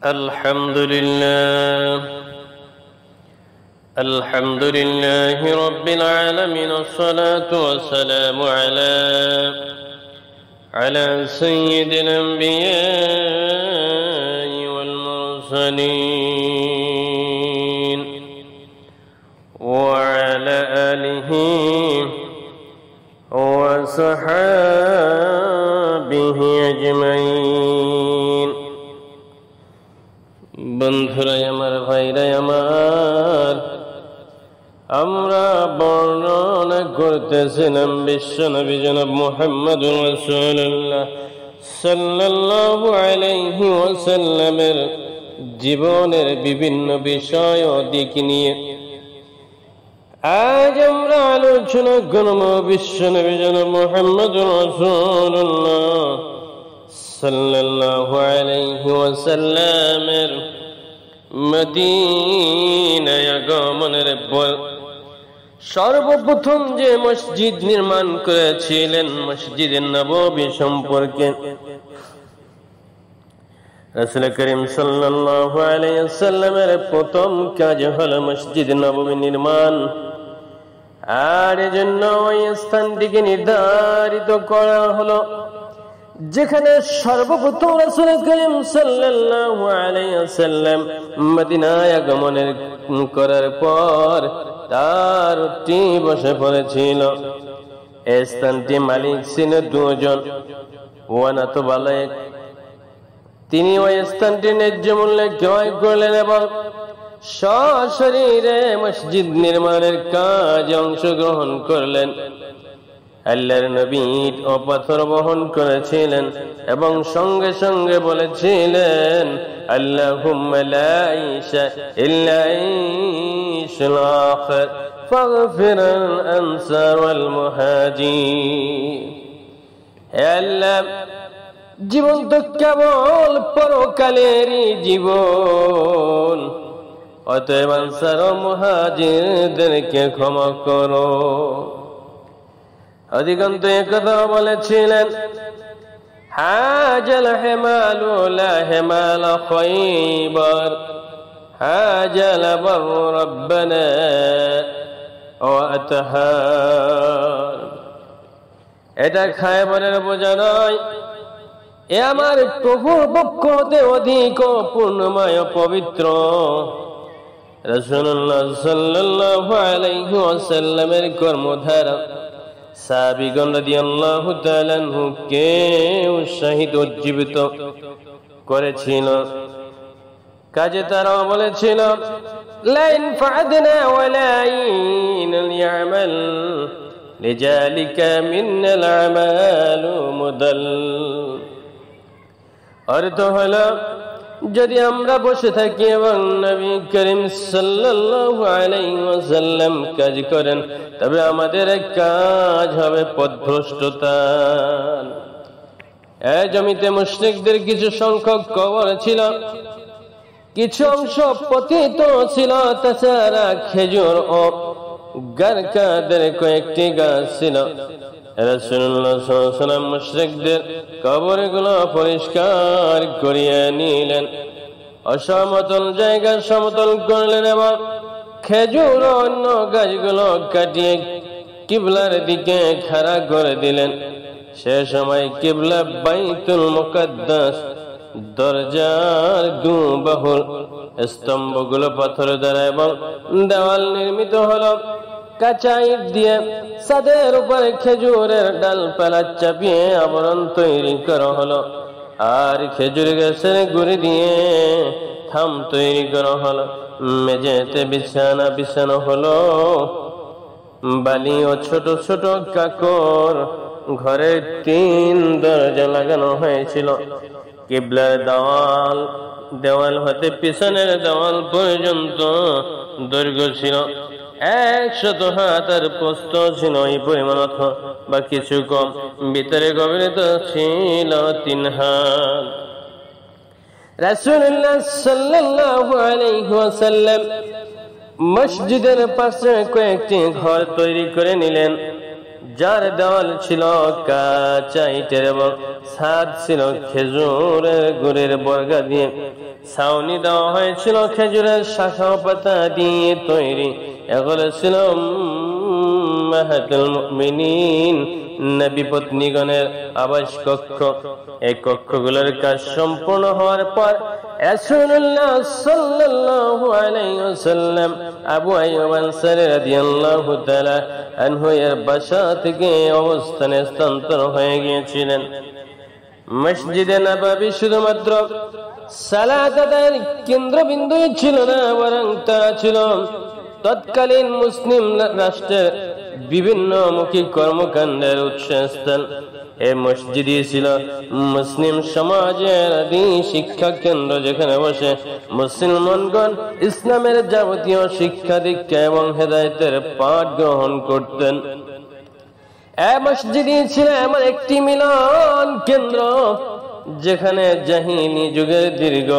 الحمد لله رب العالمين، الصلاة والسلام على سيد الأنبياء والمرسلين وعلى آله وصحابه أجمعين। বন্ধুরাই আমার, ভাইরাই আমার, আমরা বর্ণনা করতেছিলাম বিশ্বনবী জনাব মুহাম্মদুর রাসূলুল্লাহ সাল্লাল্লাহু আলাইহি ওয়াসাল্লামের জীবনের বিভিন্ন বিষয় ও দিক নিয়ে। আজ আমরা আলোচনা করব বিশ্বনবী জনাব মুহাম্মদুর রাসূলুল্লাহ সাল্লাল্লাহু আলাইহি ওয়াসাল্লামের মদিনায় আগমনের পর সর্বপ্রথম যে মসজিদ নির্মাণ করেছিলেন, মসজিদে নববী সম্পর্কে রাসূল করিম সাল্লাল্লাহু আলাইহি ওয়াসাল্লামের প্রথম কাজ হলো মসজিদ নববী নির্মাণ। আর এজন্য ওই স্থানটিকে নির্ধারিত করা হলো যেখানে সর্বপ্রথম রাসূল করিম সাল্লাল্লাহু আলাইহি ওয়াসাল্লাম মদিনায় আগমনের করার পর তার উটটি বসে পড়েছিল। এই স্থানটি মালিক ছিল দুজন, ওয়ানাত বালেক। তিনি ওই স্থানটি ন্যায্য মূল্যে ক্রয় করলেন এবং সশরীরে মসজিদ নির্মাণের কাজে অংশগ্রহণ করলেন। আল্লাহর নবী ইট ও পাথর বহন করেছিলেন এবং সঙ্গে সঙ্গে বলেছিলেন, আল্লাহুম্মা লা ঈশা ইল্লা ঈশুল আখির ফাগফির আল আনসার ওয়াল মুহাজির। হে আল্লাহ, জীবন তো কেবল পরকালেরই জীবন, অতএব আনসার ও মুহাজিরদেরকে ক্ষমা করো। অধিকন্তু একথা বলেছিলেন, হাজাল হিমালু লা হিমাল খায়বার হাজাল বর রব্বানা ওয়া আতহার। এটা খায়বারের বোঝা নয়, এ আমার প্রভুর পক্ষ হতে অধিক পূর্ণময় পবিত্র। রাসূলুল্লাহ সাল্লাল্লাহু আলাইহি ওয়াসাল্লামের কর্মধারা সাহাবীগণ রাদিয়াল্লাহু তাআলা আনহুকে উৎসাহিত উজ্জীবিত করেছিল। কাজে তারাও বলেছিল, লা ইনফা'দনা ওয়ালা ইয়ামাল লিজালিকা মিনাল আমালু মুদাল। অর্থ হলো, যদি আমরা বসে থাকি এবং নবী করিম সাল্লাল্লাহু আলাইহি ওয়াসাল্লাম কাজ করেন, তবে আমাদের কাজ হবে পথভ্রষ্টতা। এই জমিতে মুশরিকদের কিছু সংখ্যক কবর ছিল, কিছু অংশ পতিত ছিল। তাছাড়া খেজুর ও গারকাদের কয়েকটি গাছ ছিল। রাসূলুল্লাহ সাল্লাল্লাহু আলাইহি ওয়াসাল্লাম মুশরিকদের কবরগুলো পরিষ্কার করিয়ে নিলেন, অসমতল জায়গা সমতল করলেন এবং খেজুর ও অন্য গাছগুলো কাটিয়ে কিবলার দিকে খাড়া করে দিলেন। সে সময় কিবলা বাইতুল মুকাদ্দাস, দরজার দুবাহুর স্তম্ভগুলো পাথর দ্বারা এবং দেওয়াল নির্মিত হলো কাঁচা ইট দিয়ে। ছাদের উপরে খেজুরের ডালপালা চাপিয়ে আবরণ তৈরি করা হলো, আর খেজুর গাছের গুড়ি দিয়ে থাম তৈরি করা হলো। মেঝেতে বিছানা বিছানো হলো, বালি ও ছোট ছোট কাকর। ঘরে 3 দরজা লাগানো হয়েছিল। কিবলার দেওয়াল হতে পিছনের দেওয়াল পর্যন্ত দৈর্ঘ্য ছিল 100 হাত, আর প্রস্থ ছিল এই পরিমাণ বা কিছু কম। ভিতরে গভীরতা ছিল 3 হাত। রাসূলুল্লাহ সাল্লাল্লাহু আলাইহি ওয়াসাল্লাম মসজিদের পাশে কয়েকটি ঘর তৈরি করে নিলেন। যার দেওয়াল ছিল কাঁচা ইটের এবং ছাদ ছিল খেজুরের গুড়ের বর্গা দিয়ে। ছাউনি দেওয়া হয়েছিল খেজুরের শাখা পাতা দিয়ে তৈরি। এগুলো ছিল উম্মাহাতুল মুমিনিন, নবী পত্নীগণের আবাস কক্ষ। এই কক্ষগুলোর কাজ সম্পূর্ণ হওয়ার পর রাসূলুল্লাহ সাল্লাল্লাহু আলাইহি ওয়াসাল্লাম আবু আইয়ুব আনসারী রাদিয়াল্লাহু তাআলা আনহু এর বাসা থেকে অবস্থানে স্থানান্তর হয়ে গিয়েছিলেন। মসজিদে নববী শুধুমাত্র সালাত আদায়ের কেন্দ্রবিন্দু ছিল না, বরং তা ছিল তৎকালীন মুসলিম রাষ্ট্রের বিভিন্ন মুখী কর্মকাণ্ডের উৎসস্থল। এই মসজিদই ছিল মুসলিম সমাজের শিক্ষা কেন্দ্র, যেখানে বসে মুসলমানগণ ইসলামের যাবতীয় শিক্ষা দীক্ষা এবং হেদায়েতের পাঠ গ্রহণ করতেন। এই মসজিদই ছিল এমন একটি মিলন কেন্দ্র, যেখানে জাহিলি যুগের দীর্ঘ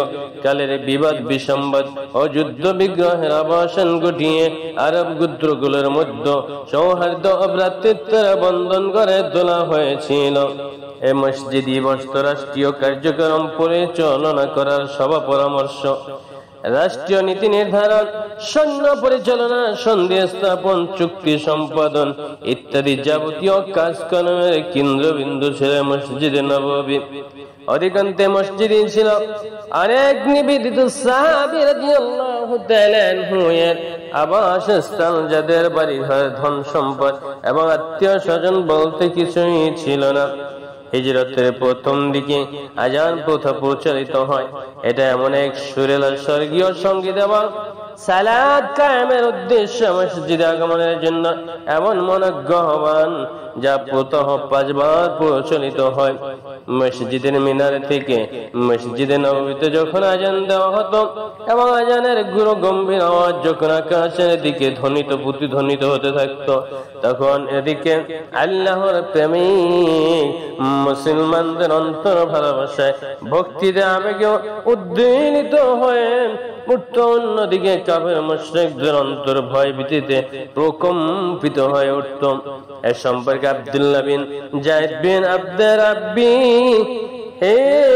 কালের বিবাদ বিসম্বাদ ও যুদ্ধ বিগ্রহের অবসান ঘটিয়ে আরব গোত্রগুলোর মধ্যে সৌহার্দ্য ও ভ্রাতৃত্বের বন্ধন গড়ে তোলা হয়েছিল। এই মসজিদই বসত রাষ্ট্রীয় কার্যক্রম পরিচালনা করার সভা পরামর্শ, রাষ্ট্রীয় নীতি নির্ধারণ, সৈন্য পরিচালনা, সন্ধি স্থাপন, চুক্তি সম্পাদন ইত্যাদি যাবতীয় কাজকর্মের কেন্দ্রবিন্দু ছিল মসজিদে নববী। অধিকাংশ মসজিদই ছিল অনেক নিবেদিত সাহাবী রাদিয়াল্লাহু তাআলা আনহুর আবাসস্থল, যাদের বাড়িঘর, ধন সম্পদ এবং আত্মীয় স্বজন বলতে কিছুই ছিল না। হিজরতের প্রথম দিকে আজান প্রথা প্রচলিত হয়। এটা এমন এক সুরেলা স্বর্গীয় সঙ্গীত এবং সালাত কায়েমের উদ্দেশ্যে মসজিদে আগমনের জন্য এমন মনোজ্ঞ আহ্বান, যা প্রতঃ 5 বার প্রচলিত হয়। মসজিদের মিনার থেকে মসজিদে নববীতে যখন আজান দেওয়া হতো এবং আজানের গুরু গম্ভীর আওয়াজ যখন আকাশের দিকে ধ্বনিত প্রতিধ্বনিত হতে থাকতো, তখন এদিকে আল্লাহর প্রেমিক মুসলমানদের অন্তর ভালোবাসায় ভক্তিতে আবেগে উদ্দীনিত হয়ে উঠত। অন্যদিকে কাফের মুশরিকদের অন্তর ভয় ভীতিতে প্রকম্পিত হয়ে উঠত। এ সম্পর্কে আব্দুল্লাহ বিন যায়েদ বিন আব্দুর রাব্বি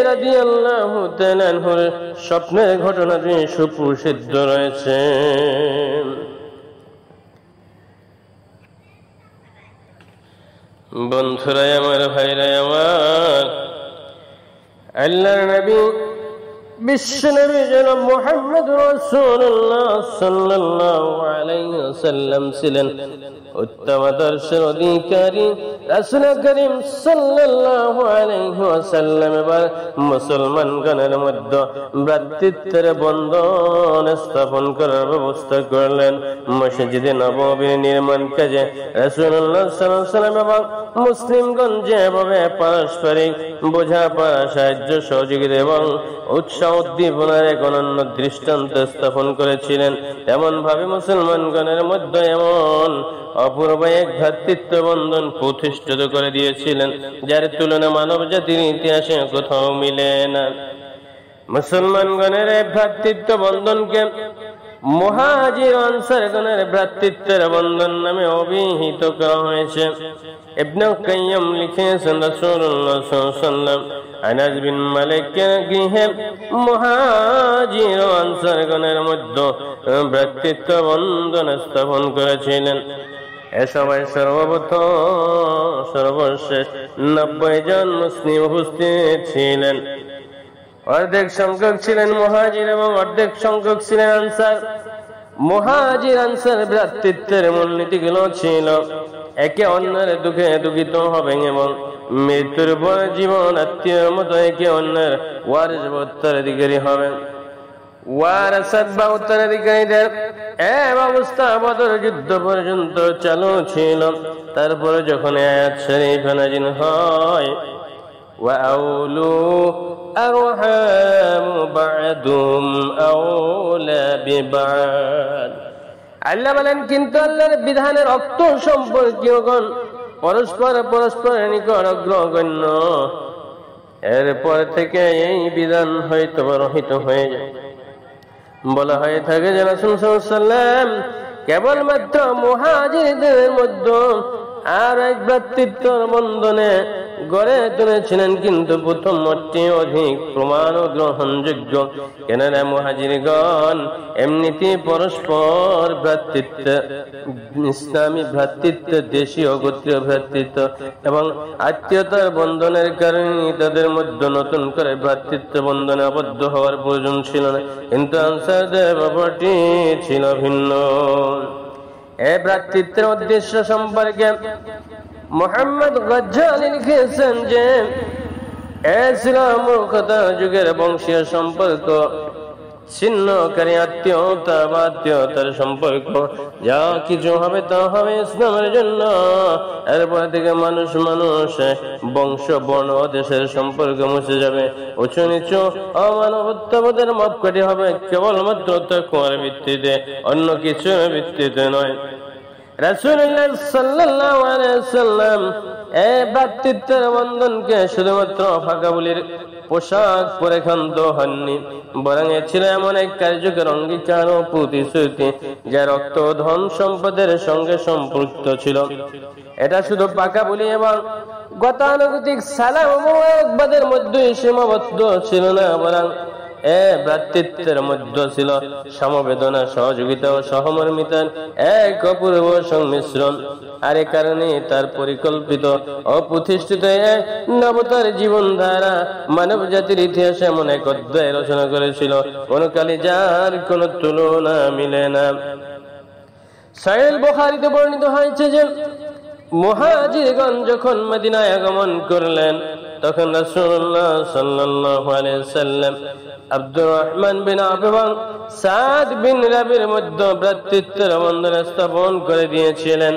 রাদিয়াল্লাহু তাআলা আনহুর স্বপ্নের ঘটনাটি সুপ্রসিদ্ধ রয়েছে। বন্ধুরা আমার, ভাইরা আমার, আল্লাহর নবী বিশ্বনবী জনাব মুহাম্মদ রাসূলুল্লাহ সাল্লাল্লাহু আলাইহি ওয়াসাল্লাম ছিলেন উত্তম আদর্শের অধিকারী। রাসূল করিম সাল্লাল্লাহু আলাইহি ওয়াসাল্লাম এবার মুসলমানগণের মধ্যে ভ্রাতৃত্বের বন্ধন স্থাপন করার ব্যবস্থা করলেন। মসজিদে নববীর নির্মাণ কাজে রাসূলুল্লাহ সাল্লাল্লাহু আলাইহি ওয়াসাল্লাম এবং মুসলিমগণ যেভাবে পারস্পরিক বোঝাপড়া, সাহায্য সহযোগিতা এবং উৎসাহ উদ্দীপনার এক অনন্য দৃষ্টান্ত স্থাপন করেছিলেন, এমন ভাবে মুসলমানগণের মধ্যে এমন অপূর্ব এক ভ্রাতৃত্ব বন্ধন প্রতিষ্ঠিত করে দিয়েছিলেন, যার তুলনা মানব জাতির ইতিহাসে কোথাও মিলে না। মুসলমানগণের এই ভ্রাতৃত্ব বন্ধনকে মুহাজির আনসারগণের ভ্রাতৃত্বের বন্ধন নামে অভিহিত করা হয়েছে। ইবনে কাইয়্যিম লিখেছেন, রাসূলুল্লাহ সাল্লাল্লাহু আলাইহি ওয়াসাল্লাম আনাস বিন মালিকের গৃহে মুহাজির ও আনসারগণের মধ্যে ভ্রাতৃত্ব বন্ধন স্থাপন করেছিলেন। এ সবাই সর্বশেষ 90 জন মুসলিম উপস্থিত ছিলেন। অর্ধেক সংখ্যক ছিলেন মুহাজির এবং অর্ধেক সংখ্যক ছিলেন আনসার। মুহাজির আনসার ভ্রাতৃত্বের মূলনীতিগুলো ছিল: একে অন্যের দুঃখে দুঃখিত হবেন এবং মৃত্যুর পর জীবন আত্মীয়ের মতো একে অন্যের ওয়ারিস বা উত্তরাধিকারী হবেন। ওয়ারাসাত বা উত্তরাধিকারীদের এ ব্যবস্থা বদর যুদ্ধ পর্যন্ত চালু ছিল। তারপরে যখন আয়াত শরীফ নাযিল হয়, ওয়াউলু আরহাম বা'দুম আওলা বিবা'দ, আল্লাহ বলেন, কিন্তু আল্লাহর বিধানের রক্ত সম্পর্কীয়গণ পরস্পরের নিকট অগ্রগণ্য। এরপর থেকে এই বিধান হয়তো রহিত হয়ে যায়। বলা হয়ে থাকে যে রাসূল সাল্লাল্লাহু আলাইহি ওয়াসাল্লাম কেবলমাত্র মুহাজিরদের মধ্যে আর এক ভ্রাতৃত্বের বন্ধনে গড়ে তুলেছিলেন, কিন্তু প্রথম মতটি অধিক প্রমাণ ও গ্রহণযোগ্য। কেননা মুহাজিরগণ এমনিতেই পরস্পর ভ্রাতৃত্ব, ইসলামী ভ্রাতৃত্ব, দেশীয় গোত্রীয় ভ্রাতৃত্ব এবং আত্মীয়তার বন্ধনের কারণে তাদের মধ্যে নতুন করে ভ্রাতৃত্ব বন্ধনে আবদ্ধ হওয়ার প্রয়োজন ছিল না। কিন্তু আনসারদের ব্যাপারটি ছিল ভিন্ন। এই ভ্রাতৃত্বের উদ্দেশ্য সম্পর্কে মুহাম্মদ গজ্জালি লিখেছেন যে এ ছিল মূর্খতার যুগের বংশীয় সম্পর্ক, ছিন্নকারী আত্মীয়তা বা আত্মীয়তার সম্পর্ক। যা কিছু হবে তা হবে ইসলামের জন্য। এরপর থেকে মানুষ বংশ, বর্ণ, দেশের সম্পর্ক মুছে যাবে। উঁচু নিচু অমানবতাবোধের মাপকাঠি হবে কেবলমাত্র তাকওয়ার ভিত্তিতে, অন্য কিছুর ভিত্তিতে নয়। রাসূলুল্লাহ সাল্লাল্লাহু আলাইহি ওয়াসাল্লাম এই ভ্রাতৃত্বের বন্ধনকে শুধুমাত্র ফাঁকাবুলির পোশাক পরে ক্ষান্ত হননি, বরং এ ছিল এমন এক কার্যকর অঙ্গীকার ও প্রতিশ্রুতি যা রক্ত ও ধন সম্পদের সঙ্গে সম্পৃক্ত ছিল। এটা শুধু পাকাবুলি এবং গতানুগতিক সালাম ও মোবারকবাদের মধ্যে সীমাবদ্ধ ছিল না, বরং ভ্রাতৃত্বের মধ্যে ছিল সমবেদনা, সহযোগিতা ও সহমর্মিতার এক অপূর্ব সংমিশ্রণ। আর এ কারণে তার পরিকল্পিত ও প্রতিষ্ঠিত নবতার জীবনধারা মানব জাতির ইতিহাসে এমন এক অধ্যায় রচনা করেছিল কোন কালে যার কোন তুলনা মিলে না। সহিহ বুখারীতে বর্ণিত হয়েছে যে মুহাজিরগণ যখন মদিনায় আগমন করলেন, তখন রাসূলুল্লাহ সাল্লাল্লাহু আলাইহি ওয়াসাল্লাম আব্দুর রহমান বিন আওফ এবং সাদ বিন রাবির মধ্যে ভ্রাতৃত্বের বন্ধন স্থাপন করে দিয়েছিলেন।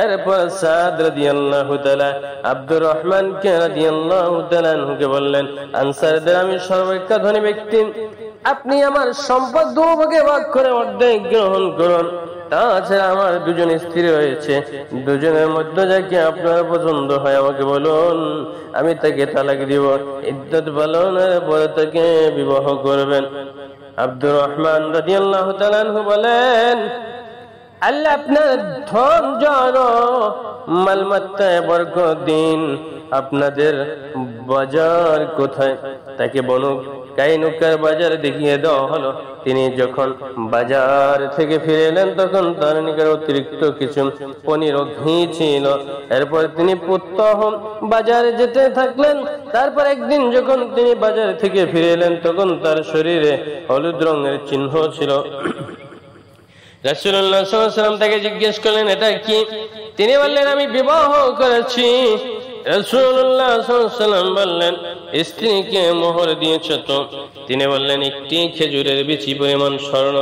এরপর সাদ রাদিয়াল্লাহু তাআলা আব্দুর রহমানকে রাদিয়াল্লাহু তাআলা আনহুকে বললেন, আনসারদের আমি সর্বাপেক্ষা ধনী ব্যক্তি, আপনি আমার সম্পদ দুভাগে ভাগ করে অর্ধেক গ্রহণ করুন। তাছাড়া আমার দুজন স্ত্রী রয়েছে, দুজনের মধ্যে যাকে আপনার পছন্দ হয় আমাকে বলুন, আমি তাকে তালাক দিব। ইদ্দত পালনের পরে তাকে বিবাহ করবেন। আব্দুর রহমান রাদিয়াল্লাহু তাআলা আনহু বলেন, আল্লাহ আপনার ধন জন মালমাত্তায় বরকত দিন। আপনাদের বাজার কোথায়? তাকে বনু কাইনুকার বাজার দেখিয়ে দেওয়া হলো। তিনি যখন বাজার থেকে ফিরে এলেন তখন তার নিকট অতিরিক্ত কিছু পনির ও ঘি ছিল। এরপর তিনি প্রত্যহ বাজারে যেতে থাকলেন। তারপর একদিন যখন তিনি বাজার থেকে ফিরে এলেন তখন তার শরীরে হলুদ রঙের চিহ্ন ছিল। রাসূলুল্লাহ সাল্লাল্লাহু আলাইহি ওয়াসাল্লাম তাকে জিজ্ঞেস করলেন, এটা কি? তিনি বললেন, আমি বিবাহ করেছি। রাসূলুল্লাহ সাল্লাল্লাহু আলাইহি ওয়াসাল্লাম বললেন, স্ত্রীকে মোহর দিয়েছ তো? তিনি বললেন, একটি খেজুরের বিচি পরিমাণ স্বর্ণ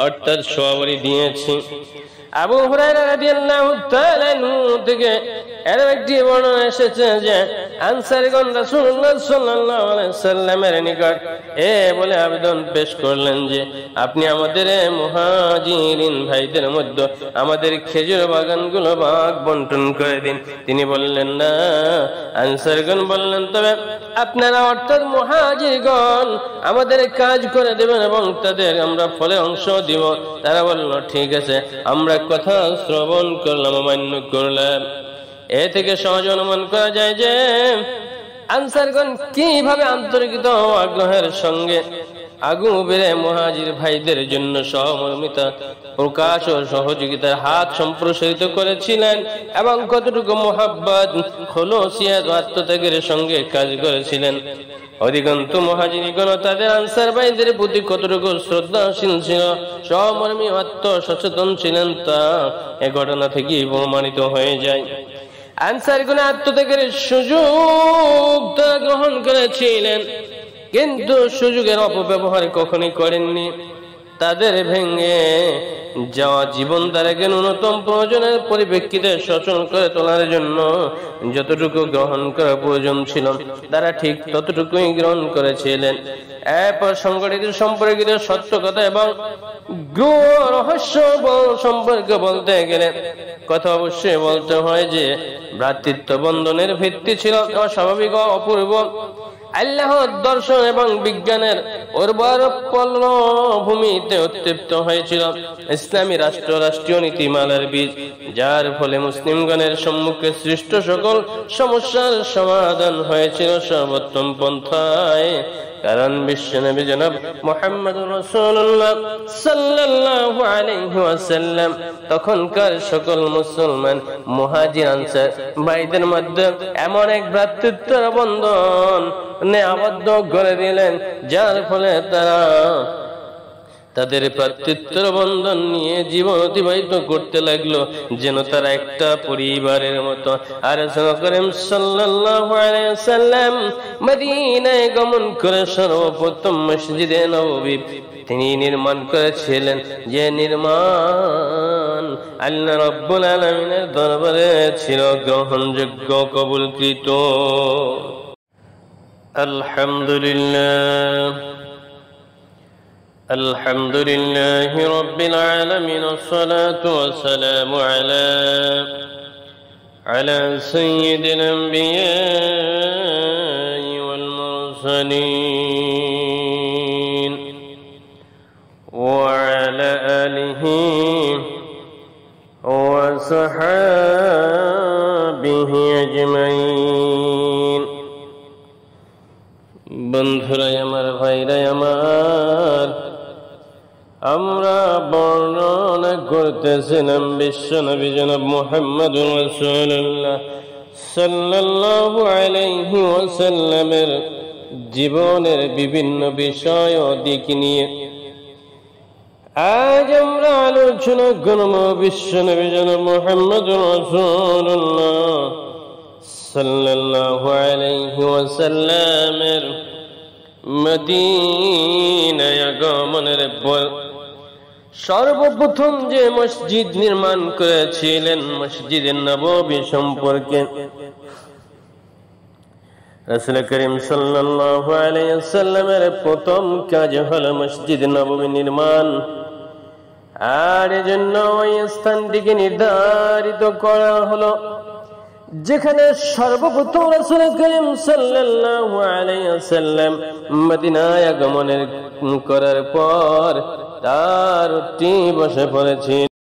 অর্থাৎ সোয়াবরি দিয়েছি। আবু হুরায়রা রাদিয়াল্লাহু তাআলা থেকে এর একটি বর্ণনা এসেছে যে আনসারগণ রাসূলুল্লাহ সাল্লাল্লাহু আলাইহি ওয়াসাল্লামের নিকট বলে আবেদন পেশ করলেন যে আপনি আমাদের মুহাজিরিন ভাইদের মধ্যে আমাদের খেজুর বাগানগুলো ভাগ বন্টন করে দিন। তিনি বললেন না। আনসারগণ বললেন, তবে আপনারা অর্থাৎ মুহাজিরগণ আমাদের কাজ করে দেবেন এবং তাদের আমরা ফলে অংশ দিব। তারা বলল, ঠিক আছে, আমরা কথা শ্রবণ করলাম, মান্য করলাম। এ থেকে সহজ অনুমান করা যায় যে আনসারগণ কিভাবে আন্তরিকতা ও আগ্রহের সঙ্গে আগু বেড়ে মুহাজির ভাইদের জন্য সহমর্মিতা প্রকাশ ও সহযোগিতার হাত সম্প্রসারিত করেছিলেন এবং কতটুকু মুহাব্বত, খোলসিয়াত ও আত্মত্যাগের সঙ্গে কাজ করেছিলেন। অধিকাংশ মুহাজিরগণ তাদের আনসার ভাইদের প্রতি কতটুকু শ্রদ্ধাশীল ছিল, সহমর্মী, আত্মসচেতন ছিলেন তা এ ঘটনা থেকে প্রমাণিত হয়ে যায়। আনসারগণ আত্মত্যাগের সুযোগ তারা গ্রহণ করেছিলেন, কিন্তু সুযোগের অপব্যবহার কখনোই করেননি। তাদের ভেঙে যাওয়া জীবন তারাকে ন্যূনতম প্রয়োজনের পরিপ্রেক্ষিতে সচল করে তোলার জন্য যতটুকু গ্রহণ করা প্রয়োজন ছিল তারা ঠিক ততটুকুই গ্রহণ করেছিলেন। এরপর সংগঠিত সম্পর্কিত সত্য কথা এবং গৃহ রহস্য সম্পর্কে বলতে গেলে কথা অবশ্যই বলতে হয় যে ভ্রাতৃত্ব বন্ধনের ভিত্তি ছিল অস্বাভাবিক ও অপূর্ব। আল্লাহর দর্শন এবং বিজ্ঞানের উর্বর পল্লভূমিতে উত্তপ্ত হয়েছিল ইসলামী রাষ্ট্রীয় নীতিমালার বীজ, যার ফলে মুসলিমগণের সম্মুখে সৃষ্ট সকল সমস্যার সমাধান হয়েছিল সর্বোত্তম পন্থায়। কারণ বিশ্বনবী জনাব মুহাম্মদুর রাসূলুল্লাহ সাল্লাল্লাহু আলাইহি ওয়াসাল্লাম তখনকার সকল মুসলমান মুহাজির আনসার ভাইদের মধ্যে এমন এক ভ্রাতৃত্বের বন্ধন আবদ্ধ করে দিলেন, যার ফলে তারা তাদের ভ্রাতৃত্বের বন্ধন নিয়ে জীবন অতিবাহিত করতে লাগলো যেন তারা একটা পরিবারের মতো। আর রাসূল করিম সাল্লাল্লাহু আলাইহি ওয়াসাল্লাম মদিনায় গমন করে সর্বপ্রথম মসজিদে নববী তিনি নির্মাণ করেছিলেন, যে নির্মাণ আল্লাহ রাব্বুল আলামিনের দরবারে ছিল গ্রহণযোগ্য, কবুলকৃত। আলহামদুলিল্লাহ আলহামদুলিল্লাহি রাব্বিল আলামিন ওয়াসসালাতু ওয়াসসালামু আলা সাইয়্যিদিল আম্বিয়াই ওয়াল মুরসালিন ওয়া আলা আলিহি ওয়া সাহাবিহি আজমাইন। বন্ধুরা আমার, ভাইরা আমার, আমরা বর্ণনা করতেছিলাম বিশ্বনবী জনাব মুহাম্মদুর রাসূলুল্লাহ সাল্লাল্লাহু আলাইহি ওয়াসাল্লামের জীবনের বিভিন্ন বিষয় ও দিক নিয়ে। আজ আমরা আলোচনা করব বিশ্বনবী জনাব মুহাম্মদুর রাসূলুল্লাহ সাল্লাল্লাহু আলাইহি ওয়াসাল্লামের মদিনায় আগমনের পর সর্বপ্রথম যে মসজিদ নির্মাণ করেছিলেন, মসজিদে নববী সম্পর্কে রাসূল করিম সাল্লাল্লাহু আলাইহি ওয়াসাল্লামের প্রথম কাজ হলো মসজিদ নববী নির্মাণ। আর এজন্য ওই স্থানটিকে নির্ধারিত করা হলো যেখানে সর্বপ্রথম রাসূল করিম সাল্লাল্লাহু আলাইহি ওয়াসাল্লাম মদিনায় আগমন করার পর তার উটটি বসে পড়েছে।